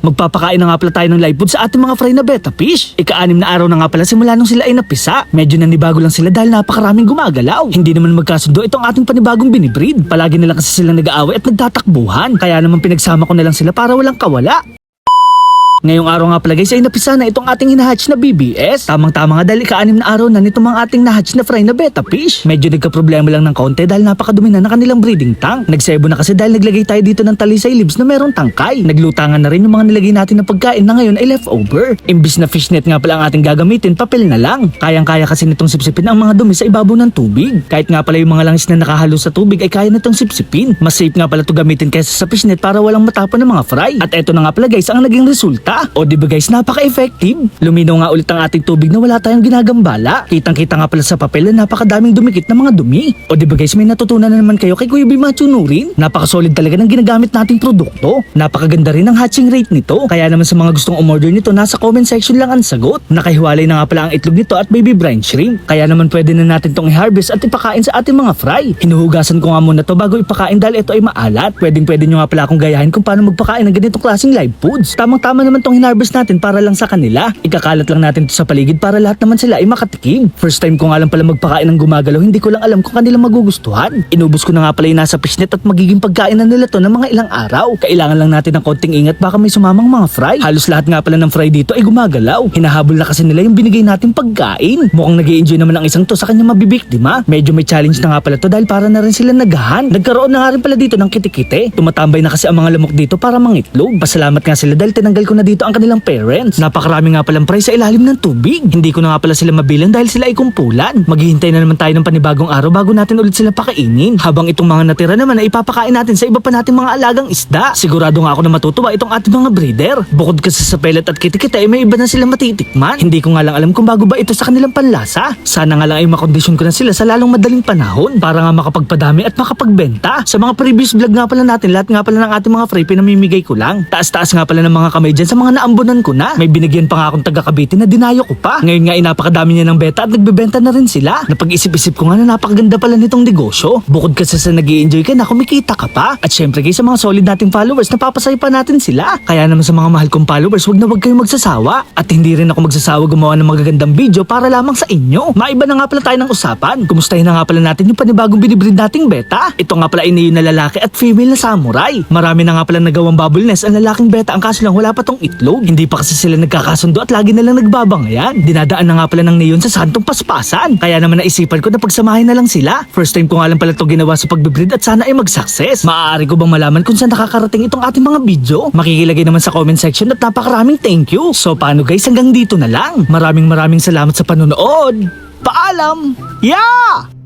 Magpapakain na nga pala tayo ng live food sa ating mga fry na betta fish. Ika-6 na araw na nga pala simula nung sila ay napisa. Medyo nanibago lang sila dahil napakaraming gumagalaw. Hindi naman magkasundo itong ating panibagong binibreed. Palagi na lang kasi silang nag-aaway at nagtatakbuhan. Kaya naman pinagsama ko na lang sila para walang kawala. Ngayong araw nga pala guys ay napisa na itong ating hinahatch na BBS. Tamang-tama nga dahil ika-6 na araw na nitong mga ating nahatch na fry na betta fish. Medyo nagka-problema lang ng kaunti dahil napakadumi na ng kanilang breeding tank. Nagsebo na kasi dahil naglagay tayo dito ng talisay leaves na merong tangkay. Naglutangan na rin yung mga nilagay natin na pagkain na ngayon ay leftover. Imbis na fishnet nga pala ang ating gagamitin, papel na lang. Kayang-kaya kasi nitong sipsipin ang mga dumi sa ibabaw ng tubig. Kahit nga pala yung mga langis na nakahalo sa tubig ay kaya nitong sipsipin. Mas safe nga pala ito gamitin kaysa sa fishnet para walang matapon ng mga fry. At eto na nga pala guys ang naging resulta. O diba guys, napaka-effective. Luminaw nga ulit ang ating tubig na wala tayong ginagambala. Kitang-kita nga pala sa papel na napakadaming dumikit na mga dumi. O diba guys, may natutunan na naman kayo kay Kuya Bimacho Nurin. Napaka-solid talaga ng ginagamit nating produkto. Napakaganda rin ang hatching rate nito. Kaya naman sa mga gustong umorder nito, nasa comment section lang ang sagot. Nakahiwalay na nga pala ang itlog nito at baby brine shrimp. Kaya naman pwede na natin tong i-harvest at ipakain sa ating mga fry. Hinuhugasan ko nga muna to bago ipakain dahil ito ay maalat. Pwede nyo nga pala akong gayahin kung paano magpakain ng ganitong klaseng live foods. Tamang-tama naman tong hinarvest natin para lang sa kanila. Ikakalat lang natin ito sa paligid para lahat naman sila ay makatikim. First time ko nga lang pala magpakain ng gumagalaw, hindi ko lang alam kung kanilang magugustuhan. Inubos ko na nga pala yung nasa fishnet at magiging pagkain na nila to ng mga ilang araw. Kailangan lang natin ng konting ingat baka may sumamang mga fry. Halos lahat nga pala ng fry dito ay gumagalaw. Hinahabol na kasi nila yung binigay nating pagkain. Mukhang nag-i-enjoy naman ang isang to sa kanya mabibiktima. Medyo may challenge na nga pala to dahil para na rin sila nagahan. Nagkaroon na nga rin pala dito ng kitikite. Tumatambay na kasi ang mga lamok dito para mangitlog. Pasalamat nga sila dahil tinanggal ko na dito ang kanilang parents. Napakarami nga palang fry sa ilalim ng tubig. Hindi ko na nga pala sila mabilang dahil sila ay kumpulan. Maghihintay na naman tayo ng panibagong araw bago natin ulit sila pakainin. Habang itong mga natira naman ay ipapakain natin sa iba pa nating mga alagang isda. Sigurado nga ako na matutuwa itong ating mga breeder. Bukod kasi sa pellet at kitikita ay may iba na sila matitikman. Hindi ko nga lang alam kung bago ba ito sa kanilang panlasa. Sana nga lang ay makondisyon ko na sila sa lalong madaling panahon para nga makapagpadami at makapagbenta. Sa mga previous vlog nga pala natin, lahat nga pala ng ating mga fry pinamimigay ko lang. Taas-taas nga pala ng mga kamay dyan sa mga naambunan ko na. May binigyan pa nga akong taga-Cavite na dinayo ko pa. Ngayon nga ay napakadami niya ng beta at nagbebenta na rin sila. Napag-isip-isip ko nga na napakaganda pala nitong negosyo. Bukod kasi sa nag-i-enjoy ka na, kumikita ka pa. At syempre guys, sa mga solid nating followers, napapasaya pa natin sila. Kaya naman sa mga mahal kong followers, wag na wag kayong magsasawa. At hindi rin ako magsasawa gumawa ng magagandang video para lamang sa inyo. Maiba na nga pala tayo ng usapan. Kumustahin na nga pala natin yung panibagong binibreed nating beta. Ito nga pala ini na lalaki at female na samurai. Marami na nga pala nagawang bubble nest ang lalaking beta, ang kaso lang wala pa tong itlog. Hindi pa kasi sila nagkakasundo at lagi na lang nagbabangayan. Dinadaan na nga pala ng neon sa santong paspasan. Kaya naman naisipan ko na pagsamahin na lang sila. First time ko nga lang pala ito ginawa sa pagbibreed at sana ay mag-success. Maaari ko bang malaman kung saan nakakarating itong ating mga video? Makikilagay naman sa comment section at napakaraming thank you. So paano guys, hanggang dito na lang. Maraming salamat sa panonood. Paalam! Yeah!